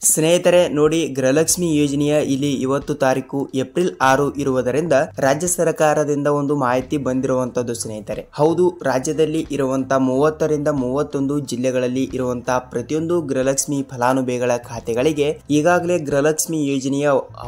ಸ್ನೇಹಿತರೆ ನೋಡಿ, ಗೃಹಲಕ್ಷ್ಮಿ ಯೋಜನೆಯ ಇಲ್ಲಿ ಇವತ್ತು ತಾರೀಕು ಏಪ್ರಿಲ್ 6 ಇರುವುದರಿಂದ ರಾಜ್ಯ ಸರ್ಕಾರದಿಂದ ಒಂದು ಮಾಹಿತಿ ಬಂದಿರುವಂತದ್ದು ಸ್ನೇಹಿತರೆ. ಹೌದು, ರಾಜ್ಯದಲ್ಲಿ ಇರುವಂತಹ 30 ರಿಂದ 31 ಜಿಲ್ಲೆಗಳಲ್ಲಿ ಇರುವಂತಹ ಪ್ರತಿಯೊಂದು ಗೃಹಲಕ್ಷ್ಮಿ ಫಲಾನುಭವಿಗಳ ಖಾತೆಗಳಿಗೆ ಈಗಾಗಲೇ ಗೃಹಲಕ್ಷ್ಮಿ ಯೋಜನೆಯ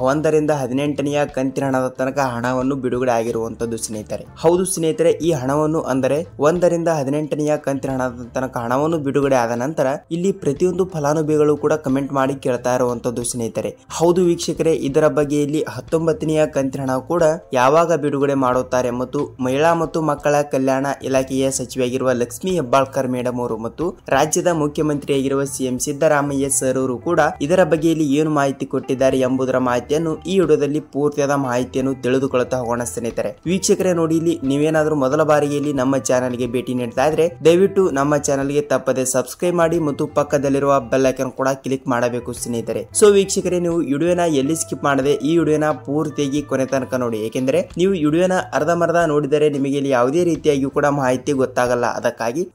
1 ರಿಂದ 18ನೆಯ ಕಂತಿನ ಹಣದ ತನಕ ಹಣವನ್ನು ಬಿಡುಗಡೆ ಆಗಿರುವಂತದ್ದು ಸ್ನೇಹಿತರೆ. ಹೌದು ಸ್ನೇಹಿತರೆ, ಈ ಹಣವನ್ನು ಅಂದರೆ 1 ರಿಂದ 18ನೆಯ ಕಂತಿನ ಹಣದ ತನಕ ಹಣವನ್ನು ಬಿಡುಗಡೆ ಆದ ನಂತರ ಇಲ್ಲಿ ಪ್ರತಿಯೊಂದು ಫಲಾನುಭವಿಗಳು ಕೂಡ ಕಮೆಂಟ್ ಮಾಡಿ ಕೇಳ್ತಾ ಇರುವಂತದ್ದು ಸ್ನೇಹಿತರೆ. ಹೌದು ವೀಕ್ಷಕರೇ, ಇದರ ಬಗ್ಗೆ ಇಲ್ಲಿ 19ನೆಯ ಕಂತಿನ ಹಣ ಕೂಡ ಯಾವಾಗ ಬಿಡುಗಡೆ ಮಾಡುತ್ತಾರೆ ಮತ್ತು ಮಹಿಳಾ ಮತ್ತು ಮಕ್ಕಳ ಕಲ್ಯಾಣ ಇಲಾಖೆಯ ಸಚಿವೆಯಾಗಿರುವ ಲಕ್ಷ್ಮಿ ಹೆಬ್ಬಾಳ್ಕರ್ ಮೇಡಮ್ ಅವರು ಮತ್ತು ರಾಜ್ಯದ ಮುಖ್ಯಮಂತ್ರಿಯಾಗಿರುವ ಸಿಎಂ ಸಿದ್ದರಾಮಯ್ಯ ಸರ್ ಅವರು ಕೂಡ ಇದರ ಬಗ್ಗೆ ಇಲ್ಲಿ ಏನು ಮಾಹಿತಿ ಕೊಟ್ಟಿದ್ದಾರೆ ಎಂಬುದರ ಮಾಹಿತಿಯನ್ನು ಈ ವಿಡಿಯೋದಲ್ಲಿ ಪೂರ್ತಿಯಾದ ಮಾಹಿತಿಯನ್ನು ತಿಳಿದುಕೊಳ್ಳುತ್ತಾ ಹೋಗೋಣ ಸ್ನೇಹಿತರೆ. ವೀಕ್ಷಕರೇ ನೋಡಿ, ಇಲ್ಲಿ ನೀವೇನಾದ್ರೂ ಮೊದಲ ಬಾರಿಗೆ ಇಲ್ಲಿ ನಮ್ಮ ಚಾನೆಲ್ಗೆ ಭೇಟಿ ನೀಡ್ತಾ ಇದ್ರೆ ದಯವಿಟ್ಟು ನಮ್ಮ ಚಾನೆಲ್ಗೆ ತಪ್ಪದೆ ಸಬ್ಸ್ಕ್ರೈಬ್ ಮಾಡಿ ಮತ್ತು ಪಕ್ಕದಲ್ಲಿರುವ ಬೆಲ್ ಐಕಾನ್ ಕೂಡ ಕ್ಲಿಕ್ ಮಾಡಬೇಕು ಸ್ನೇಹಿತರೆ. ಸೊ ವೀಕ್ಷಕರೇ, ನೀವು ವಿಡಿಯೋನ ಎಲ್ಲಿ ಸ್ಕಿಪ್ ಮಾಡದೆ ಈ ವಿಡಿಯೋನ ಪೂರ್ತಿಯಾಗಿ ಕೊನೆ ತನಕ ನೋಡಿ. ಏಕೆಂದರೆ ನೀವು ವಿಡಿಯೋನ ಅರ್ಧಮರ್ಧ ನೋಡಿದರೆ ನಿಮಗೆ ಇಲ್ಲಿ ಯಾವುದೇ ರೀತಿಯಾಗಿ ಕೂಡ ಮಾಹಿತಿ ಗೊತ್ತಾಗಲ್ಲ.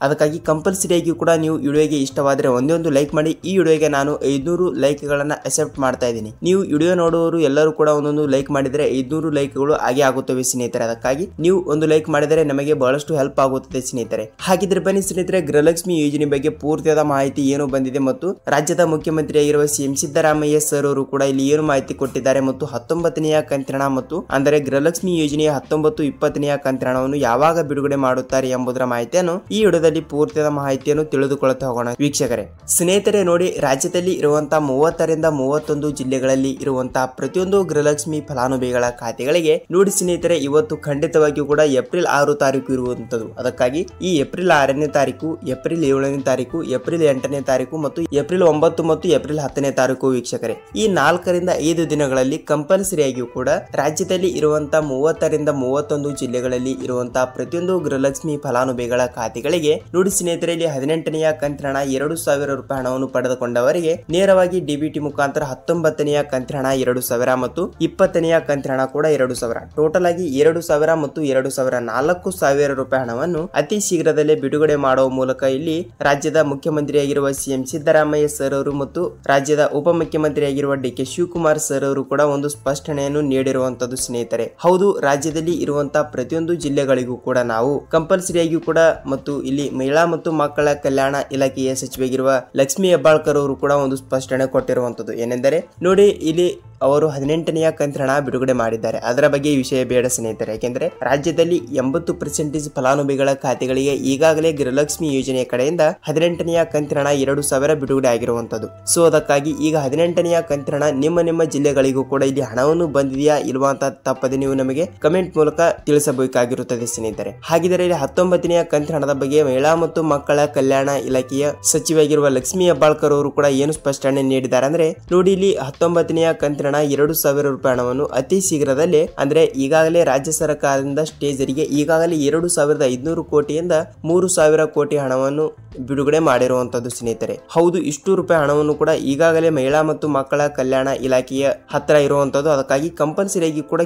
ಅದಕ್ಕಾಗಿ ಕಂಪಲ್ಸರಿ ಆಗಿ ಕೂಡ ನೀವು ವಿಡಿಯೋಗೆ ಇಷ್ಟವಾದರೆ ಒಂದೇ ಲೈಕ್ ಮಾಡಿ. ಈ ವಿಡಿಯೋಗೆ ನಾನು 500 ಲೈಕ್ ಗಳನ್ನ ಅಕ್ಸೆಪ್ಟ್ ಮಾಡ್ತಾ ಇದ್ದೀನಿ. ನೀವು ವಿಡಿಯೋ ನೋಡುವವರು ಎಲ್ಲರೂ ಕೂಡ ಒಂದೊಂದು ಲೈಕ್ ಮಾಡಿದರೆ 500 ಲೈಕ್ಗಳು ಹಾಗೆ ಆಗುತ್ತವೆ ಸ್ನೇಹಿತರೆ. ಅದಕ್ಕಾಗಿ ನೀವು ಒಂದು ಲೈಕ್ ಮಾಡಿದರೆ ನಮಗೆ ಬಹಳಷ್ಟು ಹೆಲ್ಪ್ ಆಗುತ್ತದೆ ಸ್ನೇಹಿತರೆ. ಹಾಗಿದ್ರೆ ಬನ್ನಿ ಸ್ನೇಹಿತರೆ, ಗೃಹಲಕ್ಷ್ಮಿ ಯೋಜನೆ ಬಗ್ಗೆ ಪೂರ್ತಿಯಾದ ಮಾಹಿತಿ ಏನು ಬಂದಿದೆ ಮತ್ತು ರಾಜ್ಯದ ಮುಖ್ಯಮಂತ್ರಿಯಾಗಿರುವ ಸಿಎಂ ಸಿದ್ದರಾಮಯ್ಯ ಸರ್ ಅವರು ಕೂಡ ಇಲ್ಲಿ ಏನು ಮಾಹಿತಿ ಕೊಟ್ಟಿದ್ದಾರೆ ಮತ್ತು 19ನೆಯ ಕಂತಿನ ಹಣ ಮತ್ತು ಅಂದರೆ ಗೃಹಲಕ್ಷ್ಮಿ ಯೋಜನೆಯ 19, 20ನೆಯ ಕಂತಿನ ಹಣವನ್ನು ಯಾವಾಗ ಬಿಡುಗಡೆ ಮಾಡುತ್ತಾರೆ ಎಂಬುದರ ಮಾಹಿತಿಯನ್ನು ಈ ವಿಡಿಯೋದಲ್ಲಿ ಪೂರ್ತಿಯಾದ ಮಾಹಿತಿಯನ್ನು ತಿಳಿದುಕೊಳ್ಳುತ್ತಾ ಹೋಗೋಣ ವೀಕ್ಷಕರೇ. ಸ್ನೇಹಿತರೆ ನೋಡಿ, ರಾಜ್ಯದಲ್ಲಿ ಇರುವಂತಹ 30 ರಿಂದ 31 ಜಿಲ್ಲೆಗಳಲ್ಲಿ ಇರುವಂತಹ ಪ್ರತಿಯೊಂದು ಗೃಹಲಕ್ಷ್ಮಿ ಫಲಾನುಭವಿಗಳ ಖಾತೆಗಳಿಗೆ ನೋಡಿ ಸ್ನೇಹಿತರೆ, ಇವತ್ತು ಖಂಡಿತವಾಗಿಯೂ ಕೂಡ ಏಪ್ರಿಲ್ 6 ತಾರೀಕು ಇರುವಂತದ್ದು. ಅದಕ್ಕಾಗಿ ಈ ಏಪ್ರಿಲ್ 6ನೇ ತಾರೀಕು, ಏಪ್ರಿಲ್ 7ನೇ ತಾರೀಕು, ಏಪ್ರಿಲ್ 8ನೇ ತಾರೀಕು ಮತ್ತು ಏಪ್ರಿಲ್ 9 ಮತ್ತು ಏಪ್ರಿಲ್ 10ನೇ ತಾರೀಕು ವೀಕ್ಷಕರೇ, ಈ 4 ರಿಂದ 5 ದಿನಗಳಲ್ಲಿ ಕಂಪಲ್ಸರಿಯಾಗಿಯೂ ಕೂಡ ರಾಜ್ಯದಲ್ಲಿ ಇರುವಂತಹ 30 ರಿಂದ 31 ಜಿಲ್ಲೆಗಳಲ್ಲಿ ಇರುವಂತಹ ಪ್ರತಿಯೊಂದು ಗೃಹಲಕ್ಷ್ಮಿ ಫಲಾನುಭವಿಗಳ ಖಾತೆಗಳಿಗೆ ನೋಡಿ ಸ್ನೇಹಿತರೆ, ಇಲ್ಲಿ 18ನೆಯ ಕಂತಿನ ಹಣ 2,000 ರೂಪಾಯಿ ಹಣವನ್ನು ಪಡೆದುಕೊಂಡವರಿಗೆ ನೇರವಾಗಿ ಡಿಬಿಟಿ ಮುಖಾಂತರ 19ನೆಯ ಕಂತಿನ ಹಣ 2,000 ಮತ್ತು 20ನೆಯ ಕಂತಿನ ಹಣ ಕೂಡ 2,000, ಟೋಟಲ್ ಆಗಿ 2,000 ಮತ್ತು 2,000 4,000 ರೂಪಾಯಿ ಹಣವನ್ನು ಅತಿ ಶೀಘ್ರದಲ್ಲೇ ಬಿಡುಗಡೆ ಮಾಡುವ ಮೂಲಕ ಇಲ್ಲಿ ರಾಜ್ಯದ ಮುಖ್ಯಮಂತ್ರಿಯಾಗಿರುವ ಸಿಎಂ ಸಿದ್ದರಾಮಯ್ಯ ಸರ್ ಅವರು ಮತ್ತು ರಾಜ್ಯದ ಉಪಮುಖ್ಯಮಂತ್ರಿಯಾಗಿರುವ ಡಿ.ಕೆ. ಶಿವಕುಮಾರ್ ಸರ್ ಅವರು ಕೂಡ ಒಂದು ಸ್ಪಷ್ಟನೆಯನ್ನು ನೀಡಿರುವಂತದ್ದು ಸ್ನೇಹಿತರೆ. ಹೌದು, ರಾಜ್ಯದಲ್ಲಿ ಇರುವಂತಹ ಪ್ರತಿಯೊಂದು ಜಿಲ್ಲೆಗಳಿಗೂ ಕೂಡ ನಾವು ಕಂಪಲ್ಸರಿಯಾಗಿಯೂ ಕೂಡ ಮತ್ತು ಇಲ್ಲಿ ಮಹಿಳಾ ಮತ್ತು ಮಕ್ಕಳ ಕಲ್ಯಾಣ ಇಲಾಖೆಯ ಸಚಿವೆಯಾಗಿರುವ ಲಕ್ಷ್ಮಿ ಹೆಬ್ಬಾಳ್ಕರ್ ಅವರು ಕೂಡ ಒಂದು ಸ್ಪಷ್ಟನೆ ಕೊಟ್ಟಿರುವಂತದ್ದು ಏನೆಂದರೆ ನೋಡಿ, ಇಲ್ಲಿ ಅವರು 18ನೆಯ ಕಂತಿನ ಹಣ ಬಿಡುಗಡೆ ಮಾಡಿದ್ದಾರೆ. ಅದರ ಬಗ್ಗೆ ಈ ವಿಷಯ ಬೇಡ ಸ್ನೇಹಿತರೆ. ಯಾಕೆಂದ್ರೆ ರಾಜ್ಯದಲ್ಲಿ 80% ಫಲಾನುಭವಿಗಳ ಖಾತೆಗಳಿಗೆ ಈಗಾಗಲೇ ಗೃಹಲಕ್ಷ್ಮಿ ಯೋಜನೆಯ ಕಡೆಯಿಂದ 18ನೆಯ ಕಂತಿನ ಹಣ 2,000 ಬಿಡುಗಡೆ ಆಗಿರುವಂತದ್ದು. ಸೊ ಅದಕ್ಕಾಗಿ ಈಗ 18ನೆಯ ಕಂತಿನ ಹಣ ನಿಮ್ಮ ಜಿಲ್ಲೆಗಳಿಗೂ ಕೂಡ ಇಲ್ಲಿ ಹಣವನ್ನು ಬಂದಿದೆಯಾ ಇಲ್ವಾ ಅಂತ ತಪ್ಪದೆ ನೀವು ನಮಗೆ ಕಮೆಂಟ್ ಮೂಲಕ ತಿಳಿಸಬೇಕಾಗಿರುತ್ತದೆ ಸ್ನೇಹಿತರೆ. ಹಾಗಿದ್ದರೆ ಇಲ್ಲಿ 19ನೆಯ ಕಂತಿನ ಹಣದ ಬಗ್ಗೆ ಮಹಿಳಾ ಮತ್ತು ಮಕ್ಕಳ ಕಲ್ಯಾಣ ಇಲಾಖೆಯ ಸಚಿವೆಯಾಗಿರುವ ಲಕ್ಷ್ಮಿ ಹೆಬ್ಬಾಳ್ಕರ್ ಅವರು ಕೂಡ ಏನು ಸ್ಪಷ್ಟನೆ ನೀಡಿದ್ದಾರೆ ಅಂದ್ರೆ ನೋಡಿ, ಇಲ್ಲಿ 19ನೆಯ ಕಂತಿನ 2,000 ರೂಪಾಯಿ ಹಣವನ್ನು ಅತಿ ಶೀಘ್ರದಲ್ಲೇ ಅಂದ್ರೆ ಈಗಾಗಲೇ ರಾಜ್ಯ ಸರ್ಕಾರದಿಂದ ಸ್ಟೇಜರಿಗೆ ಈಗಾಗಲೇ 2,500 ಕೋಟಿಯಿಂದ 3,000 ಕೋಟಿ ಹಣವನ್ನು ಬಿಡುಗಡೆ ಮಾಡಿರುವಂತದ್ದು ಸ್ನೇಹಿತರೆ. ಹೌದು, ಇಷ್ಟು ರೂಪಾಯಿ ಹಣವನ್ನು ಕೂಡ ಈಗಾಗಲೇ ಮಹಿಳಾ ಮತ್ತು ಮಕ್ಕಳ ಕಲ್ಯಾಣ ಇಲಾಖೆಯ ಹತ್ರ ಇರುವಂತದ್ದು. ಅದಕ್ಕಾಗಿ ಕಂಪಲ್ಸರಿಯಾಗಿ ಕೂಡ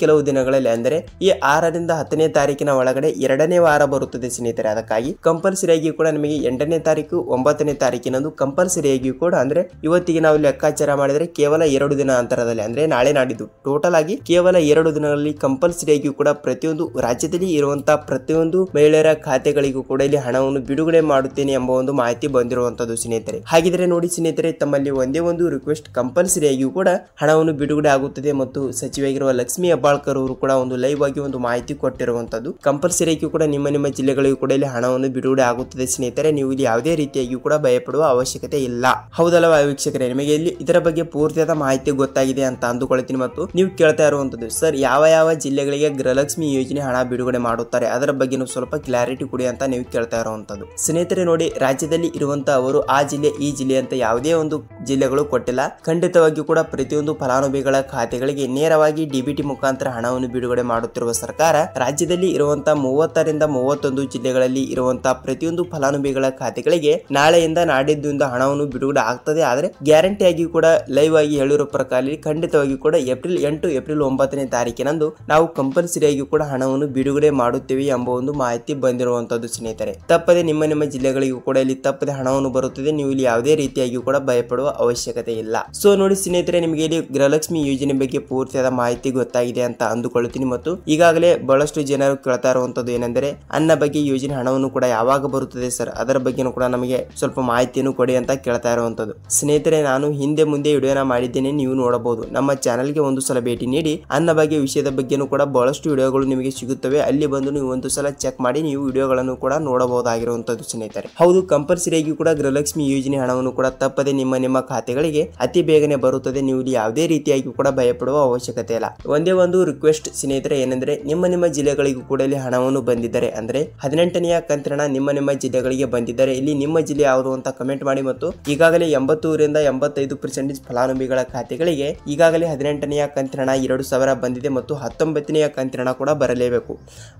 ಕೆಲವು ದಿನಗಳಲ್ಲಿ ಅಂದರೆ ಈ 6 ರಿಂದ 10ನೇ ತಾರೀಕಿನ ಒಳಗಡೆ 2ನೇ ವಾರ ಬರುತ್ತದೆ ಸ್ನೇಹಿತರೆ. ಅದಕ್ಕಾಗಿ ಕಂಪಲ್ಸರಿಯಾಗಿ ಕೂಡ ನಿಮಗೆ 8ನೇ ತಾರೀಕು 9ನೇ ತಾರೀಕಿನಂದು ಕಂಪಲ್ಸರಿಯಾಗಿ ಕೂಡ ಅಂದ್ರೆ ಇವತ್ತಿಗೆ ನಾವು ಲೆಕ್ಕಾಚಾರ ಮಾಡಿದ್ರೆ ಕೇವಲ 2 ದಿನ ಅಂತರದಲ್ಲಿ ಅಂದ್ರೆ ನಾಳೆ ನಾಡಿದ್ದು ಟೋಟಲ್ ಆಗಿ ಕೇವಲ 2 ದಿನಗಳಲ್ಲಿ ಕಂಪಲ್ಸರಿಯಾಗಿ ಕೂಡ ಪ್ರತಿಯೊಂದು ರಾಜ್ಯದಲ್ಲಿ ಇರುವಂತಹ ಪ್ರತಿಯೊಂದು ಮಹಿಳೆಯರ ಖಾತೆಗಳಿಗೂ ಕೂಡ ಇಲ್ಲಿ ಹಣವನ್ನು ಬಿಡುಗಡೆ ಮಾಡುತ್ತೇನೆ ಎಂಬ ಒಂದು ಮಾಹಿತಿ ಬಂದಿರುವಂತದ್ದು ಸ್ನೇಹಿತರೆ. ಹಾಗಿದ್ರೆ ನೋಡಿ ಸ್ನೇಹಿತರೆ, ತಮ್ಮಲ್ಲಿ ಒಂದೇ ಒಂದು ರಿಕ್ವೆಸ್ಟ್, ಕಂಪಲ್ಸರಿಯಾಗಿಯೂ ಕೂಡ ಹಣವನ್ನು ಬಿಡುಗಡೆ ಆಗುತ್ತದೆ ಮತ್ತು ಸಚಿವೆಯಾಗಿರುವ ಲಕ್ಷ್ಮಿ ಹೆಬ್ಬಾಳ್ಕರ್ ಅವರು ಕೂಡ ಒಂದು ಲೈವ್ ಆಗಿ ಒಂದು ಮಾಹಿತಿ ಕೊಟ್ಟಿರುವಂತದ್ದು. ಕಂಪಲ್ಸರಿಯಾಗಿಯೂ ಕೂಡ ನಿಮ್ಮ ಜಿಲ್ಲೆಗಳಿಗೂ ಕೂಡ ಇಲ್ಲಿ ಹಣವನ್ನು ಬಿಡುಗಡೆ ಆಗುತ್ತದೆ ಸ್ನೇಹಿತರೆ. ನೀವು ಇಲ್ಲಿ ಯಾವುದೇ ರೀತಿಯಾಗಿಯೂ ಕೂಡ ಭಯಪಡುವ ಅವಶ್ಯಕತೆ ಇಲ್ಲ. ಹೌದಲ್ವಾ ವೀಕ್ಷಕರೇ, ನಿಮಗೆ ಇಲ್ಲಿ ಇದರ ಬಗ್ಗೆ ಪೂರ್ತಿಯಾದ ಮಾಹಿತಿ ಗೊತ್ತಾಗಿದೆ ಅಂತ ಅಂದುಕೊಳ್ತೀನಿ. ಮತ್ತು ನೀವು ಕೇಳ್ತಾ ಇರುವಂತದ್ದು, ಸರ್ ಯಾವ ಜಿಲ್ಲೆಗಳಿಗೆ ಗೃಹಲಕ್ಷ್ಮಿ ಯೋಜನೆ ಹಣ ಬಿಡುಗಡೆ ಮಾಡುತ್ತಾರೆ ಅದರ ಬಗ್ಗೆ ಸ್ವಲ್ಪ ಕ್ಲಾರಿಟಿ ಕೊಡಿ ಅಂತ ನೀವು ಕೇಳ್ತಾ ಇರುವಂತದ್ದು ಸ್ನೇಹಿತರೆ. ನೋಡಿ, ರಾಜ್ಯದಲ್ಲಿ ಇರುವಂತಹ ಅವರು ಆ ಜಿಲ್ಲೆ ಈ ಜಿಲ್ಲೆ ಅಂತ ಯಾವುದೇ ಒಂದು ಜಿಲ್ಲೆಗಳು ಕೊಟ್ಟಿಲ್ಲ. ಖಂಡಿತವಾಗಿಯೂ ಕೂಡ ಪ್ರತಿಯೊಂದು ಫಲಾನುಭವಿಗಳ ಖಾತೆಗಳಿಗೆ ನೇರವಾಗಿ ಡಿಬಿಟಿ ಮುಖಾಂತರ ಹಣವನ್ನು ಬಿಡುಗಡೆ ಮಾಡುತ್ತಿರುವ ಸರ್ಕಾರ ರಾಜ್ಯದಲ್ಲಿ ಇರುವಂತಹ 30 ರಿಂದ 31 ಜಿಲ್ಲೆಗಳಲ್ಲಿ ಇರುವಂತಹ ಪ್ರತಿಯೊಂದು ಫಲಾನುಭವಿಗಳ ಖಾತೆಗಳಿಗೆ ನಾಳೆಯಿಂದ ನಾಡಿದ್ದಿಂದ ಹಣವನ್ನು ಬಿಡುಗಡೆ ಆಗ್ತದೆ. ಆದರೆ ಗ್ಯಾರಂಟಿ ಆಗಿ ಕೂಡ ಲೈವ್ ಆಗಿ ಹೇಳಿರೋ ಪ್ರಕಾರ ಅಲ್ಲಿ ಖಂಡಿತವಾಗಿ ಕೂಡ ಏಪ್ರಿಲ್ 8, ಏಪ್ರಿಲ್ 9ನೇ ತಾರೀಕಿನಂದು ನಾವು ಕಂಪಲ್ಸರಿಯಾಗಿ ಕೂಡ ಹಣವನ್ನು ಬಿಡುಗಡೆ ಮಾಡುತ್ತೇವೆ ಎಂಬ ಒಂದು ಮಾಹಿತಿ ಬಂದಿರುವಂತದ್ದು ಸ್ನೇಹಿತರೆ. ತಪ್ಪದೆ ನಿಮ್ಮ ಜಿಲ್ಲೆಗಳಿಗೂ ಕೂಡ ಇಲ್ಲಿ ತಪ್ಪದೆ ಹಣವನ್ನು ಬರುತ್ತದೆ. ನೀವು ಇಲ್ಲಿ ಯಾವುದೇ ರೀತಿಯಾಗಿ ಕೂಡ ಭಯಪಡುವ ಅವಶ್ಯಕತೆ ಇಲ್ಲ. ಸೊ ನೋಡಿ ಸ್ನೇಹಿತರೆ, ನಿಮಗೆ ಇಲ್ಲಿ ಗೃಹಲಕ್ಷ್ಮಿ ಯೋಜನೆ ಬಗ್ಗೆ ಪೂರ್ತಿಯಾದ ಮಾಹಿತಿ ಗೊತ್ತಾಗಿದೆ ಅಂತ ಅಂದುಕೊಳ್ಳುತ್ತೀನಿ. ಮತ್ತು ಈಗಾಗಲೇ ಬಹಳಷ್ಟು ಜನರು ಕೇಳ್ತಾ ಇರುವಂತದ್ದು ಏನೆಂದರೆ ಅನ್ನ ಬಗ್ಗೆ ಯೋಜನೆ ಹಣವನ್ನು ಕೂಡ ಯಾವಾಗ ಬರುತ್ತದೆ ಸರ್, ಅದರ ಬಗ್ಗೆನೂ ಕೂಡ ನಮಗೆ ಸ್ವಲ್ಪ ಮಾಹಿತಿಯನ್ನು ಕೊಡಿ ಅಂತ ಕೇಳ್ತಾ ಇರುವಂತದ್ದು. ಸ್ನೇಹಿತರೆ, ನಾನು ಹಿಂದೆ ಮುಂದೆ ವಿಡಿಯೋನ ಮಾಡಿದ್ದೇನೆ, ನೀವು ನೋಡಬಹುದು. ನಮ್ಮ ಚಾನೆಲ್ಗೆ ಒಂದು ಸಲ ಭೇಟಿ ನೀಡಿ ಅನ್ನ ಬಗ್ಗೆ ವಿಷಯದ ಬಗ್ಗೆನೂ ಕೂಡ ಬಹಳಷ್ಟು ವಿಡಿಯೋಗಳು ನಿಮಗೆ ಸಿಗುತ್ತವೆ. ಅಲ್ಲಿ ಬಂದು ನೀವು ಒಂದು ಸಲ ಚೆಕ್ ಮಾಡಿ ನೀವು ವಿಡಿಯೋಗಳನ್ನು ಕೂಡ ನೋಡಬಹುದಾಗಿರುವಂತದ್ದು ಸ್ನೇಹಿತರೆ. ಹೌದು, ಕಂಪಲ್ಸರಿಯಾಗಿ ಕೂಡ ಗೃಹಲಕ್ಷ್ಮಿ ಯೋಜನೆ ಹಣವನ್ನು ಕೂಡ ತಪ್ಪದೆ ನಿಮ್ಮ ಖಾತೆಗಳಿಗೆ ಅತಿ ಬೇಗನೆ ಬರುತ್ತದೆ. ನೀವು ಇಲ್ಲಿ ಯಾವುದೇ ರೀತಿಯಾಗಿ ಕೂಡ ಭಯಪಡುವ ಅವಶ್ಯಕತೆ ಇಲ್ಲ. ಒಂದೇ ಒಂದು ರಿಕ್ವೆಸ್ಟ್ ಸ್ನೇಹಿತರೆ ಏನೆಂದ್ರೆ ನಿಮ್ಮ ಜಿಲ್ಲೆಗಳಿಗೂ ಕೂಡ ಇಲ್ಲಿ ಹಣವನ್ನು ಬಂದಿದ್ದರೆ ಅಂದ್ರೆ 18ನೆಯ ಕಂತಿನ ನಿಮ್ಮ ಜಿಲ್ಲೆಗಳಿಗೆ ಬಂದಿದ್ದರೆ ಇಲ್ಲಿ ನಿಮ್ಮ ಜಿಲ್ಲೆ ಯಾವುದು ಅಂತ ಕಮೆಂಟ್ ಮಾಡಿ. ಮತ್ತು ಈಗಾಗಲೇ 80ರಿಂದ 85% ಫಲಾನುಭವಿಗಳ ಖಾತೆಗಳಿಗೆ ಈಗಾಗಲೇ 18ನೆಯ ಕಂತಿನ 2000 ಬಂದಿದೆ ಮತ್ತು 19ನೆಯ ಕಂತಿನ ಕೂಡ ಬರಲೇಬೇಕು.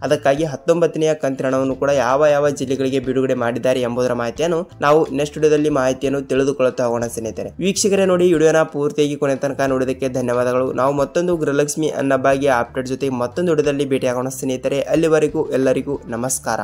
ಅದಕ್ಕಾಗಿ 19ನೆಯ ಕಂತಿನವನ್ನು ಕೂಡ ಯಾವ ಜಿಲ್ಲೆಗಳಿಗೆ ಬಿಡುಗಡೆ ಮಾಡಿದ್ದಾರೆ ಎಂಬುದರ ಮಾಹಿತಿಯನ್ನು ನಾವು ನೆಕ್ಸ್ಟ್ ವಿಡಿಯೋದಲ್ಲಿ ಮಾಹಿತಿಯನ್ನು ತಿಳಿದುಕೊಳ್ಳುತ್ತಾ ಹೋಗೋಣ ಸ್ನೇಹಿತರೆ. ವೀಕ್ಷಕರೇ ನೋಡಿ, ವಿಡಿಯೋನ ಪೂರ್ತಿಯಾಗಿ ಕೊನೆ ತನಕ ನೋಡಿದಕ್ಕೆ ಧನ್ಯವಾದಗಳು. ನಾವು ಮತ್ತೊಂದು ಗೃಹಲಕ್ಷ್ಮಿ ಅನ್ನ ಬಗ್ಗೆ ಅಪ್ಡೇಟ್ ಜೊತೆ ಮತ್ತೊಂದು ವಿಡಿಯೋದಲ್ಲಿ ಭೇಟಿಯಾಗೋಣ ಸ್ನೇಹಿತರೆ. ಅಲ್ಲಿವರೆಗೂ ಎಲ್ಲರಿಗೂ ನಮಸ್ಕಾರ.